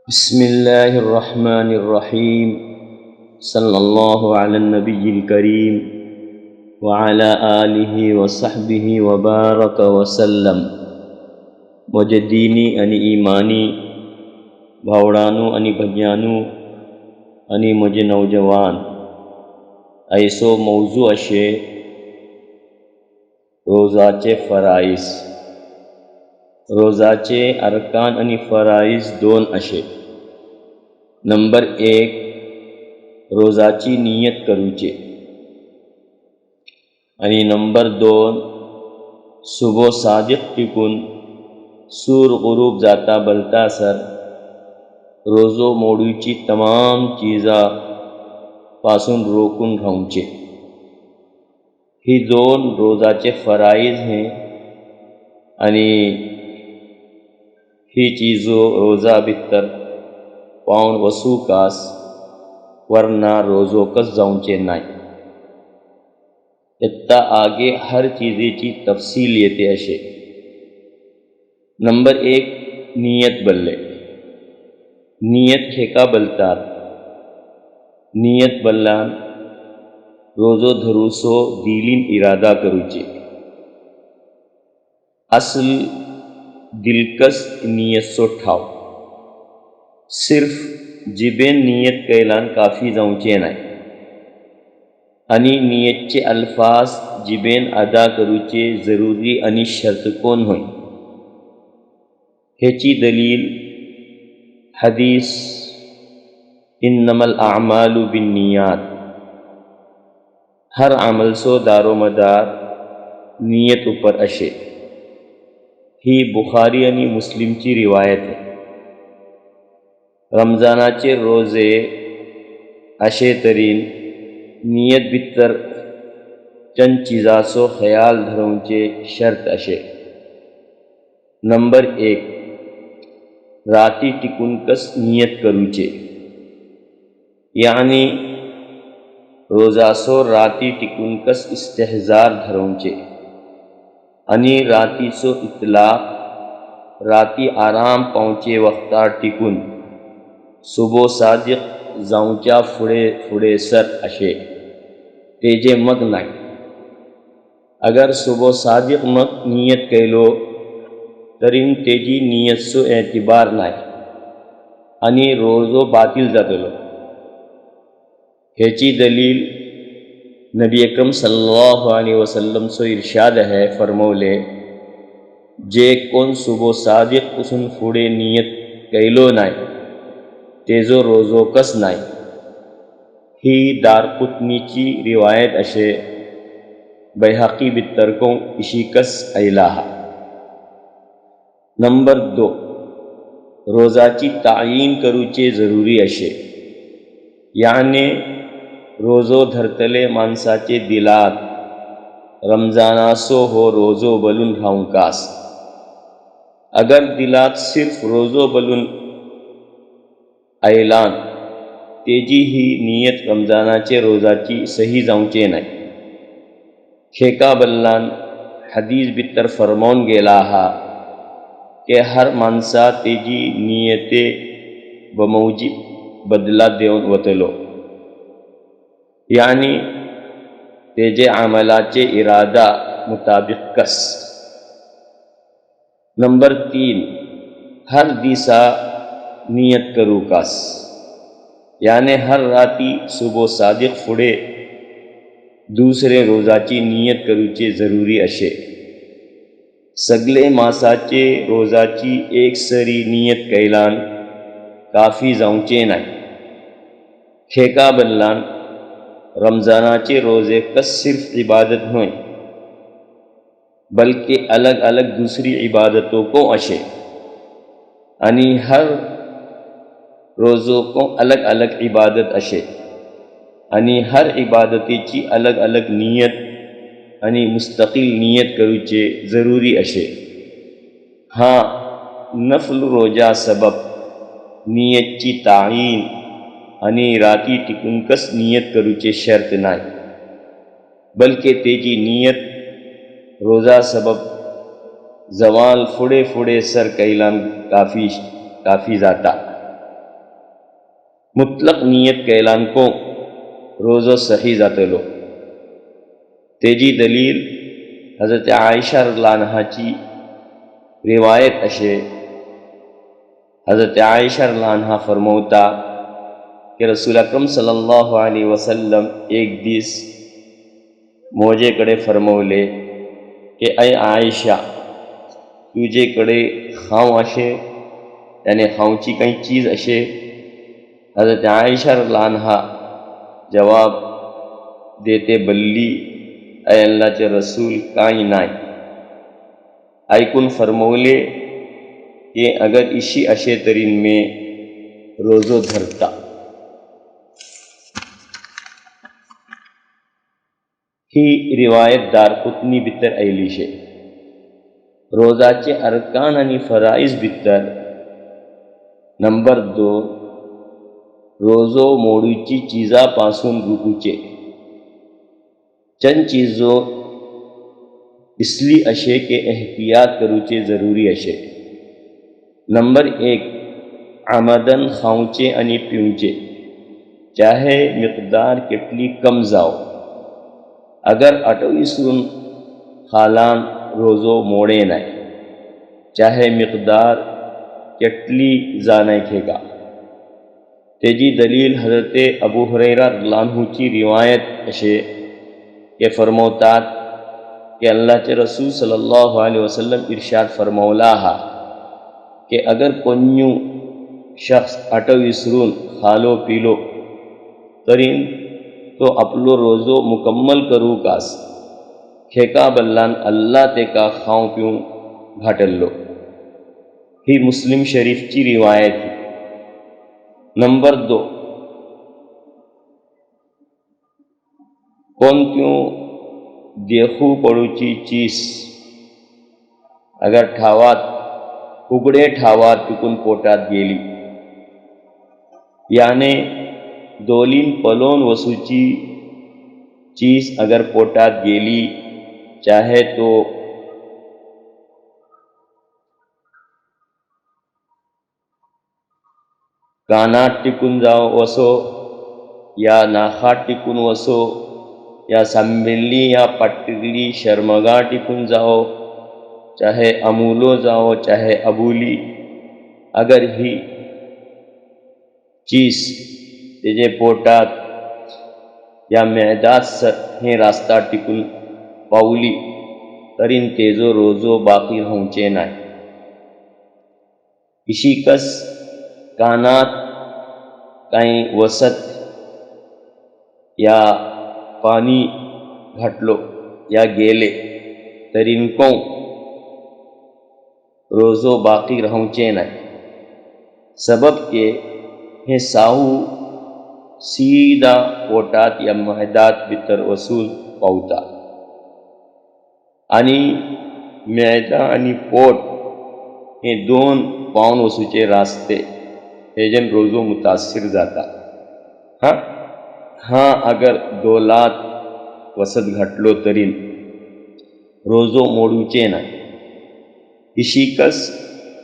بسم اللہ الرحمن الرحیم صلی اللہ علی النبی الکریم وعلی آلہ وصحبہ وبارک وسلم. مجدینی आणि ایمانی भावडांनो आणि भगिनींनो आणि मुझे नौजवान ऐसो मौजू अशे रोजाचे फराईज. रोजाचे अरकान आणि फराईज दोन अशे. नंबर 1 रोजाची नियत करूचे आणि नंबर 2 सुबह सादिक टिकून सूर गुरूब जाता बलता सर रोजो मोडूची तमाम चीजा पासून रोकून राहूचे. ही दोन रोजाचे फराईज हैं आणि ही चीज़ो रोज़ा भितर पावन वसूकास वरना रोज़ो कस जाऊँचे नाय. इत्ता आगे हर चीज़ेची तफसील येते अशे. नंबर 1 नियत बल्ले. नियत खेका बलतात. नियत बल्लान रोज़ो धरूसो दिलीन इरादा करूचे. असल दिलकस नियत सो ठाव. सिर्फ जिबेन नियत कैलान काफी जाऊँचे नाय आणि नियतचे अल्फाज जिबेन अदा करूचे जरूरी आणि शर्त कोण होय. हेची दलील हदीस इन्नमल अअमालु बिन्नियात. हर अमल सो दारोमदार नियत ऊपर अशे. ही बुखारी आणि मुस्लिमची रिवायत आहे. रमजानाचे रोजे अशे तरीन नियत भितर चंद चीजाचो ख्याल धरूंचे शर्त अशे. नंबर 1 राती टिकून कस नियत करूचे. यानी रोजासो राती टिकून कस इस्तेहजार धरूंचे आणि रातीचो इतलाक राती आराम पावचे वक्तार टिकून सुबह सादिक जाऊंच्या फुडे सर अशे. तेजे मग नाय. अगर सुबह सादिक मग नियत कैलो तरीन तेजी नियतचो एतिबार नाय आणि रोजो बातिल जातलो. हेची दलील नबी अकरम सल्लल्लाहु अलैहि वसल्लम सो इरशाद है, फरमौले जे कोण सुबह सादिक पासून फुडे नियत कैलो नाय तेजो रोजो कस नाय. ही दारकुतनीची रिवायत अशे. बैहकी भितरको इशी कस ऐलाहा. नंबर 2 रोजाची तायीन करूचे जरूरी अशे. याने रोजो धरतले माणसाचे दिलात रमजानासो हो रोजो बलून रावंकास. अगर दिलात सिर्फ रोजो बलून ऐलान तेजी ही नियत रमजानाचे रोजाची सही जाऊँचे नाय. खेका बल्लान हदीस भितर फरमोन गेला हा के हर माणसा तेजी नियते बमौजिब बदला देऊन वतलो. यानी तेजे अमलाचे इरादा मुताबिक कस. नंबर 3 हर दिसा नियत करू कास. याने हर राती सुबह सादिक फुडे दुसरे रोजाची नियत करूचे जरूरी अशे. सगळे मासाचे रोजाची एक सरी नियत कैलान काफी जाऊँचे नाय. खेका बल्लान रमजानाचे रोजे कस सिर्फ इबादत होय बल्कि अलग अलग दूसरी इबादतों को अशे. आणि हर रोजों को अलग अलग इबादत अशे आणि हर इबादतीची अलग अलग नियत आणि मुस्तकिल नियत करूचे जरूरी अशे. हाँ नफल रोजा सबब नियतची तायीन आणि राती टिकून कस नियत करूचे शर्त नाय बल्कि तेजी नियत रोजा सबब जवाल फुडे फुडे सर कैलान काफी जाता. मुtlaq नियत केलान को रोज़ो सही जातलो। तेजी दलील हज़रत आयशा रज़ियल्लाहु अन्हाची रिवायत अशे। हज़रत आयशा रज़ियल्लाहु अन्हा फरमौता कि रसूल अकरम सल्लल्लाहु अलैहि वसल्लम एक दिस मोजेकडे फरमवले कि अय आयशा, तुझेकडे खाव अशे, यानी खावची काही चीज अशे? हज़रत आयशा रज़ियल्लाहु अन्हा जवाब देते बल्ली, अय अल्लाहचे रसूल, काही नाही. ऐकून फरमवले कि अगर इशी अशे तरीन में रोजो धरता. ही रिवायत दारकुतनी भितर आयली शे. रोजाचे अरकान आणि फराइज भितर नंबर 2, रोजो मोडूची चीजापासून रुकूचे. चंद चीजो इसली अशे के एहतियात करूचे जरूरी अशे. नंबर 1, आमदन खाऊचे आणि पिवचे, चाहे मिकदार कितली कम जाओ. अगर अटविसरून खालान रोजो मोडे नाही, चाहे मिकदार कितली जाने खेगा. तेजी दलील हज़रत अबू हुरैरा रज़ियल्लाहु अन्हु की रिवायत अशे के फरमौतात कि अल्लाह के रसूल सल्लल्लाहु अलैहि वसल्लम इरशाद फरमौला हा कि अगर कोन्यू शख्स अटविसरून खालो पीलो तरीन तो अपलो रोज़ो मुकम्मल करू कास खेका बल्लान अल्लाह ते का खाऊं पिऊं घाटल्लो. ही मुस्लिम शरीफची रिवायत ही. नंबर 2, कोणत्यो देखू पडूची चीज अगर ठावात उघडे ठावात पिकून पोटात गेली, याने दोलीन पलोन वसूची चीज अगर पोटात गेली, चाहे तो कानात टिकून जाओ वसो, या नाकात टिकून वसो, या सांबेली या पट्टली शर्मगा टिकून जाओ, चाहे अमूलो जाओ चाहे अबूली, अगर ही चीज तेजे पोटात या मेदात हे रास्ता टिकून पावली तरीन तेजो रोजो बाकी होऊचे नाही. इशिकस कानात काही वसत या पाणी घातलो या गेले तरीन को रोजो बाकी रहूचे नाही. सबब के हे साहू सीधा पोटात या मैदात भितर वसूल पावता आणि मैदा आणि पोट हे 2 पावन वसूचे रास्ते हेजन रोजो मुतासिर जाता. हाँ अगर दोलात वसत घातलो तरीन रोजो मोडूचे नाही. इशिकस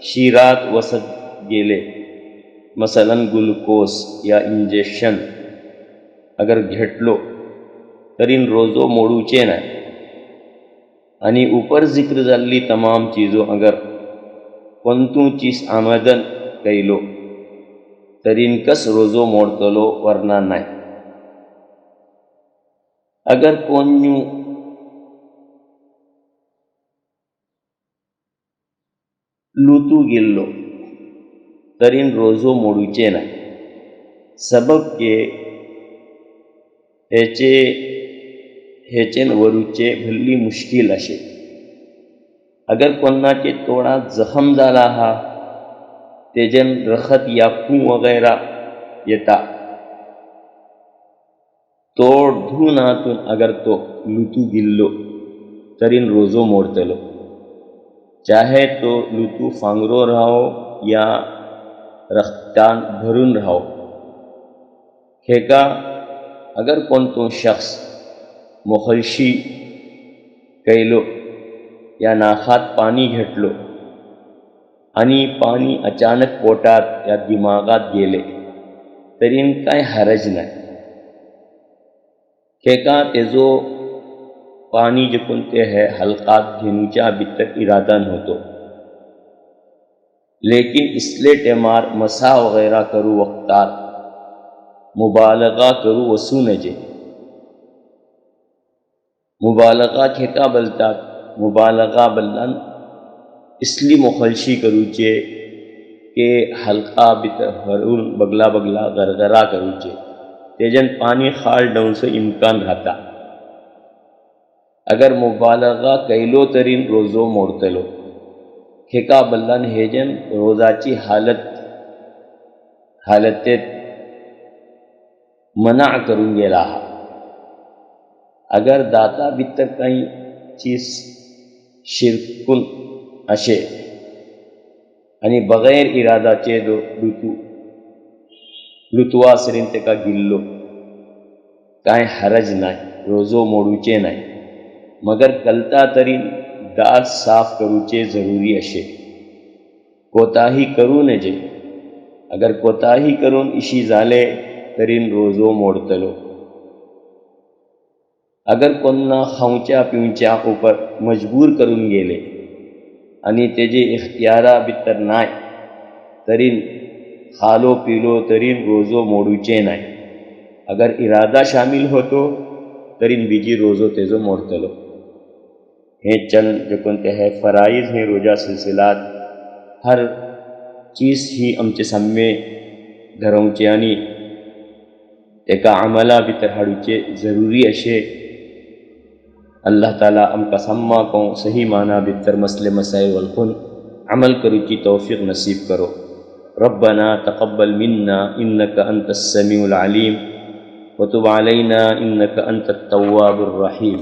शिरात वसत गेले, मसलन ग्लुकोज या इंजेक्शन अगर घेतलो तरीन रोजो मोडूचे नाही. आणि ऊपर जिक्र जाल्ली तमाम चीजो अगर कोणतू चीज आमदन कैलो तरीन कस रोजो मोडतलो वरना नाही. अगर कोन्यू लुतू गेल्लो तरीन रोजो मोडूचे नाही. सबब के हेचेन वरूचे भल्ली मुश्किल अशे. अगर कोणाचे तोडात जखम झाला हा, तेजन रखत या खूं वगैरह येता, तोड धुनातून अगर तो लुतू गिल्लो तरीन रोजो मोडतलो, चाहे तो लुतू फांगरो रहो या रख्तान भरून रहो. खेका अगर कोणतो शख्स मुखलशी कैलो या नाकात पाणी घेतलो आणि पाणी अचानक पोटात या दिमागात गेले तरीन कांय हरज नाय. खेका तेजो पाणी देखून ते हे हलकात घेवच्या भितर इरादा नव्हतो. लेकिन इसले टेमार मसा वगैरह करू वक्तार मुबालगा करू वसू नजे. मुबालगा खेका बलतात, मुबालगा बल्लान इसली मुखलशी करूचे के हलका भितर हरून बगला बगला गरगरा करूचे, तेजन पाणी खाल डावचो इम्कान राहता. अगर मुबालगा कैलो तरीन रोजो मोडतलो. खेका बल्लान हेजन रोजाची हालतेत मना करून गेला हा. अगर दाता भितर काही चीज शिरकून अशे आणि बगैर इरादाचे लुतवासरीन तेका गिल्लो कांय हरज नाय, रोजो मोडूचे नाय. मगर कलता तरी दात साफ करूचे जरूरी अशे. कोताही करू नजे. अगर कोताही करून इशी जाले तरीन रोजो मोडतलो. अगर कोन्ना खावच्या पिवच्या उपर मजबूर करून गेले आणि तेजे इख्तियारा भितर नाय तरीन खालो पिलो तरीन रोजो मोडूचे नाय. अगर इरादा शामिल होतो तरीन बीजी रोजो तेजो मोडतलो. हे चंद देखून ते हे फराइज हे रोजा सिलसिलात हर चीज ही आमचे साम्ये धरवचे आणि एका अमला भितर हाडूचे जरूरी अशे. अल्लाह ताला आमकां सम्मा को सही माना भितर मसले मसाइल वळखून अमल करूची तौफीक नसीब करो. रब्बना तक़ब्बल मिन्ना इन्नका अंतस समीउल अलीम व तुब अलैना इन्नका अंतत तव्वाबुर रहीम.